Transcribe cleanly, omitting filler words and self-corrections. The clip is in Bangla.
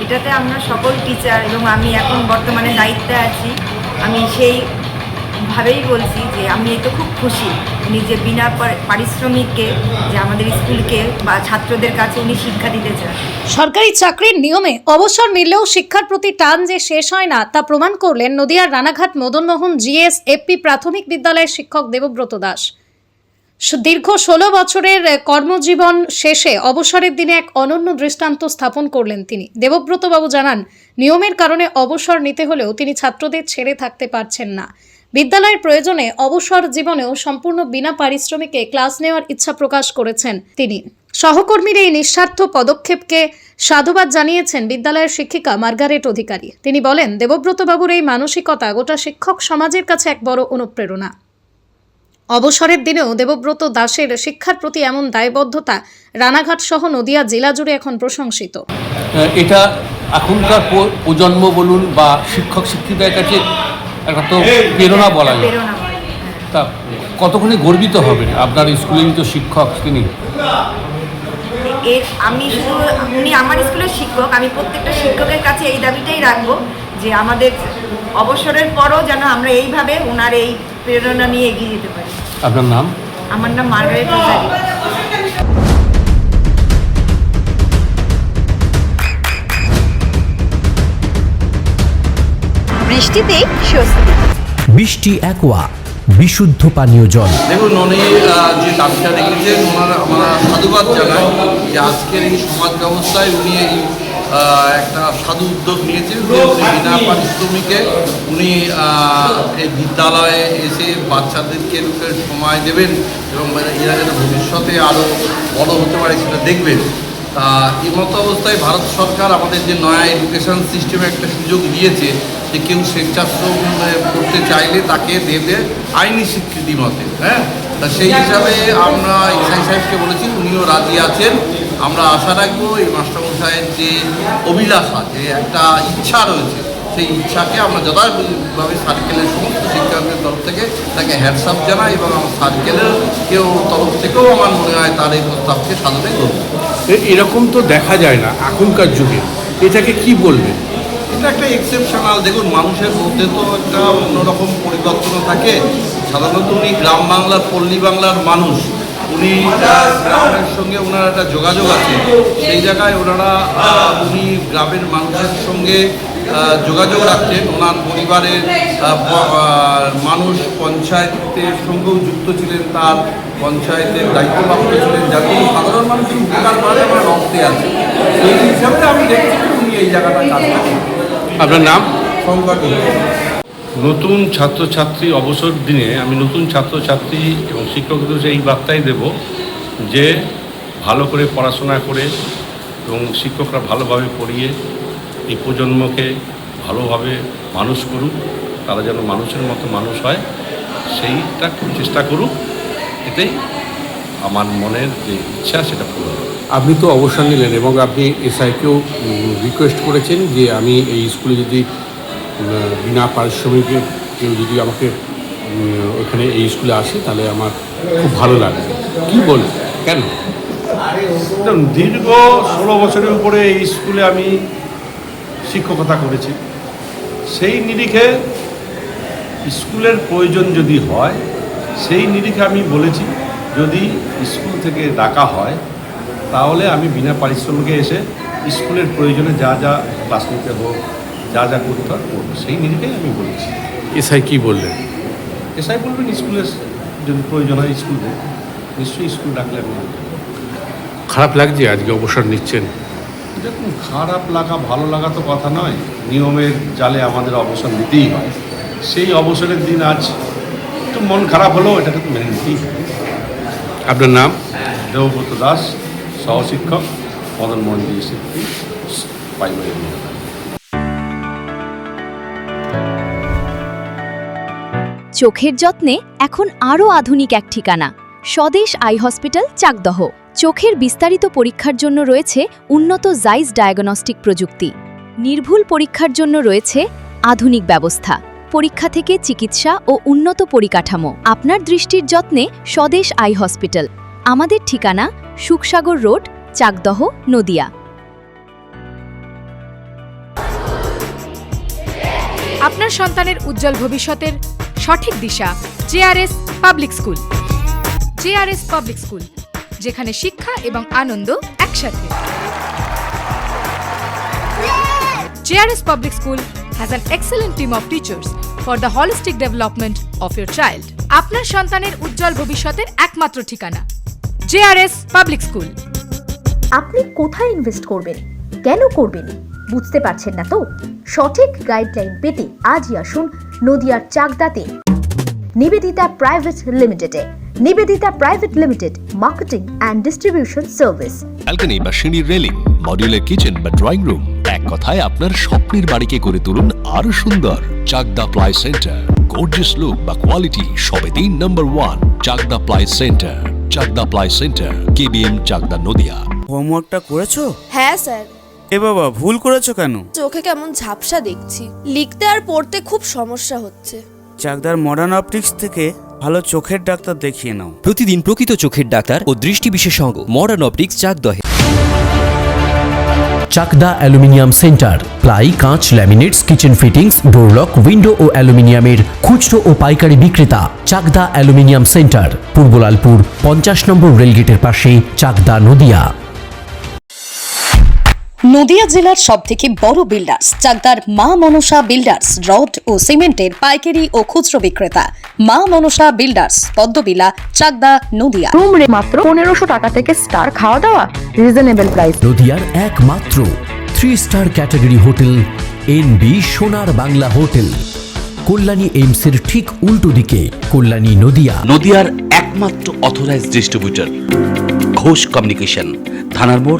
এটাতে আমরা সকল টিচার এবং আমি এখন বর্তমানে দায়িত্বে আছি, আমি সেইভাবেই বলছি যে আমি এতে খুব খুশি। উনি যে বিনা পারিশ্রমিকে যে আমাদের স্কুলকে বা ছাত্রদের কাছে উনি শিক্ষা দিতে চান। সরকারি চাকরির নিয়মে অবসর মিললেও শিক্ষার প্রতি টান যে শেষ হয় না তা প্রমাণ করলেন নদিয়ার রানাঘাট মদনমোহন জিএস এফপি প্রাথমিক বিদ্যালয়ের শিক্ষক দেবব্রত দাস। দীর্ঘ 16 বছরের কর্মজীবন শেষে অবসরের দিনে এক অনন্য দৃষ্টান্ত স্থাপন করলেন তিনি। দেবব্রতবাবু জানান, নিয়মের কারণে অবসর নিতে হলেও তিনি ছাত্রদের ছেড়ে থাকতে পারছেন না। বিদ্যালয়ের প্রয়োজনে অবসর জীবনেও সম্পূর্ণ বিনা পারিশ্রমিকে ক্লাস নেওয়ার ইচ্ছা প্রকাশ করেছেন তিনি। সহকর্মীর এই নিঃস্বার্থ পদক্ষেপকে সাধুবাদ জানিয়েছেন বিদ্যালয়ের শিক্ষিকা মার্গারেট অধিকারী। তিনি বলেন, দেবব্রতবাবুর এই মানসিকতা গোটা শিক্ষক সমাজের কাছে এক বড় অনুপ্রেরণা। অবসরের দিনেও দেবব্রত দাসের শিক্ষার প্রতি এমন দায়বদ্ধতা রানাঘাট সহ নদিয়া জেলা জুড়ে এখন প্রশংসিত। এটা এখনকার প্রজন্ম বলুন বা শিক্ষক শিক্ষিকার কাছে একটা তো প্রেরণা বলা যায়। তা কতখানি গর্বিত হবেন আপনার স্কুলেরই তো শিক্ষক তিনি। আমি শুধু উনি আমার স্কুলের শিক্ষক, আমি প্রত্যেকটা শিক্ষকের কাছে এই দাবিটাই রাখবো যে আমাদের অবসরের পরও যেন আমরা এইভাবে ওনার এই প্রেরণা নিয়ে এগিয়ে যেতে পারি। আপনার নাম? আমার নাম মার্গারেট অধিকারী। বৃষ্টিতে স্বস্তি। বৃষ্টি অ্যাকোয়া বিশুদ্ধ পানীয় জল। দেখুন, উনি যে দাবিটা রেখেছেন আমরা সাধুবাদ জানাই যে আজকের এই সমাজ ব্যবস্থায় উনি এই একটা সাধু উদ্যোগ নিয়েছেন যে উনি বিনা পারিশ্রমিকে উনি এই বিদ্যালয়ে এসে বাচ্চাদেরকে সময় দেবেন এবং এরা যেন ভবিষ্যতে আরও বড় হতে পারে সেটা দেখবেন। তা এই মতো অবস্থায় ভারত সরকার আমাদের যে নয়া এডুকেশন সিস্টেমে একটা সুযোগ দিয়েছে যে কেউ স্বেচ্ছাশ্রম করতে চাইলে তাকে দেবে আইনি স্বীকৃতি মতে। হ্যাঁ, তা সেই হিসাবে আমরা এসআই সাহেবকে বলেছি, উনিও রাজি আছেন। আমরা আশা রাখবো এই মাস্টারমশাইয়ের যে অভিলাষা, যে একটা ইচ্ছা রয়েছে, সেই ইচ্ছাকে আমরা যথাযথভাবে সার্কেলের সমস্ত শিক্ষকদের তরফ থেকে তাকে হ্যাটসঅ্যাপ জানাই এবং আমার সার্কেলের তরফ থেকেও আমার মনে হয় তার এই প্রস্তাবকে সাধনে করব। এরকম তো দেখা যায় না এখনকার যুগে, এটাকে কি বলবেন? এটা একটা এক্সেপশনাল। দেখুন, মানুষের মধ্যে তো একটা অন্যরকম পরিবর্তন থাকে। সাধারণত উনি গ্রাম বাংলার পল্লী বাংলার মানুষ, উনি গ্রামের সঙ্গে ওনার একটা যোগাযোগ আছে। সেই জায়গায় উনি গ্রামের মানুষের সঙ্গে যোগাযোগ রাখতেন। ওনার পরিবারের মানুষ পঞ্চায়েতের সঙ্গেও যুক্ত ছিলেন, তার পঞ্চায়েতের দায়িত্বপ্রাপ্ত ছিলেন, যার জন্য সাধারণ মানুষের উপকার করে আমার রক্তে আছে। সেই হিসাবে আমি দেখছি উনি এই জায়গাটা কাজ করেন। আপনার নাম? সংবাদ। নতুন ছাত্রছাত্রী অবসর দিনে আমি নতুন ছাত্রছাত্রী এবং শিক্ষকদের এই বার্তাই দেব যে ভালো করে পড়াশোনা করে এবং শিক্ষকরা ভালোভাবে পড়িয়ে এই প্রজন্মকে ভালোভাবে মানুষ করুক, তারা যেন মানুষের মতো মানুষ হয় সেইটা খুব চেষ্টা করুক। এটাই আমার মনের যে ইচ্ছা সেটা পূরণ হবে। আপনি তো অবসর নিলেন এবং আপনি এসআইকেও রিকোয়েস্ট করেছেন যে আমি এই স্কুলে যদি বিনা পারিশ্রমিকে কেউ যদি আমাকে ওখানে এই স্কুলে আসে তাহলে আমার খুব ভালো লাগবে। কী বলবেন, কেন? দীর্ঘ 16 বছরের উপরে এই স্কুলে আমি শিক্ষকতা করেছি। সেই নিরিখে স্কুলের প্রয়োজন যদি হয়, সেই নিরিখে আমি বলেছি যদি স্কুল থেকে ডাকা হয় তাহলে আমি বিনা পারিশ্রমিকে এসে স্কুলের প্রয়োজনে যা যা ক্লাস নিতে হোক, যা যা করতে হয় করবো, সেই নিরিখেই আমি বলেছি। এসআই কী বললেন? এসআই বলবেন স্কুলের যদি প্রয়োজন হয় স্কুলে নিশ্চয়ই স্কুল ডাকলে আমি। খারাপ লাগছে আজকে অবসর নিচ্ছেন? দেখুন, খারাপ লাগা ভালো লাগা তো কথা নয়, নিয়মের জালে আমাদের অবসর নিতেই হয়। সেই অবসরের দিন আজ একটু মন খারাপ হলেও এটাকে তো মেনে নিতেই হবে। আপনার নাম? দেবব্রত দাস, সহশিক্ষক, মদনমোহন জিএস এফপি প্রাইমারি। চোখের যত্নে এখন আরও আধুনিক এক ঠিকানা, স্বদেশ আই হসপিটাল, চাকদহ। চোখের বিস্তারিত পরীক্ষার জন্য রয়েছে উন্নত জাইস ডায়াগনস্টিক প্রযুক্তি। নির্ভুল পরীক্ষার জন্য রয়েছে আধুনিক ব্যবস্থা, পরীক্ষা থেকে চিকিৎসা ও উন্নত পরিকাঠামো। আপনার দৃষ্টির যত্নে স্বদেশ আই হসপিটাল। আমাদের ঠিকানা সুখসাগর রোড, চাকদহ, নদিয়া। আপনার সন্তানের উজ্জ্বল ভবিষ্যতের সঠিক দিশা JRS public school. JRS public school, যেখানে শিক্ষা এবং আনন্দ একসাথে। JRS Public School has an excellent team of teachers for the holistic development of your child. আপনার সন্তানের উজ্জ্বল ভবিষ্যতের একমাত্র ঠিকানা JRS Public School। আপনি কোথায় ইনভেস্ট করবেন, কেন করবেন বুঝতে পারছেন না তো? সঠিক গাইডলাইন পেতে আজই আসুন নদিয়ার চাকদাতে নিবেদিতা প্রাইভেট লিমিটেডে। Nivedita private limited, marketing and distribution service. Balcony বা সিঁড়ির রেলিং, মডিউলার কিচেন বা ড্রয়িং রুম, এক কথায় আপনার স্বপ্নের বাড়িকে করে তুলুন আরো সুন্দর। Chakda ply centre, gorgeous look বা কোয়ালিটি সবে 3 number 1 Chakda ply centre. Chakda ply centre, KBM Chakda Nadia. হোমওয়ার্কটা করেছো? হ্যাঁ স্যার। এ বাবা, ভুল করেছো কেন? চোখে কেমন ঝাপসা দেখছি, লিখতে আর পড়তে খুব সমস্যা হচ্ছে। চাকদার মডার্ন অপটিক্স থেকে ভালো চোখের ডাক্তার দেখিয়ে নাও। প্রতিদিন প্রকৃত চোখের ডাক্তার ও দৃষ্টি বিশেষজ্ঞ মডার্ন অপটিক্স চাকদহে। চাকদা অ্যালুমিনিয়াম সেন্টার, প্লাই, কাঁচ, laminates, kitchen fittings, door lock, window ও অ্যালুমিনিয়ামের খুচরো ও পাইকারি বিক্রেতা। Chakda aluminium centre, Purbalalpur 50 number রেলগেটের পাশে, চাকদা নদিয়া। নদিয়া জেলার সবথেকে বড় বিল্ডার্স চাকদার মা মনসা বিল্ডার্স, রড ও সিমেন্টের পাইকারি ও খুচরো বিক্রেতা। মা মনসা বিল্ডার্স, পদ্মবিলা, চাকদা নদিয়া। রুম রে মাত্র 1500 টাকা থেকে স্টার, খাওয়া দাওয়া রিজনেবল প্রাইস। নদিয়ার একমাত্র 3 স্টার ক্যাটাগরি হোটেল NB সোনার বাংলা হোটেল, কল্যাণী এইমসের ঠিক উল্টো দিকে, কল্যাণী নদিয়া। নদিয়ার একমাত্র অথরাইজড ডিস্ট্রিবিউটর ঘোষ কমিউনিকেশন, থানার মোড়,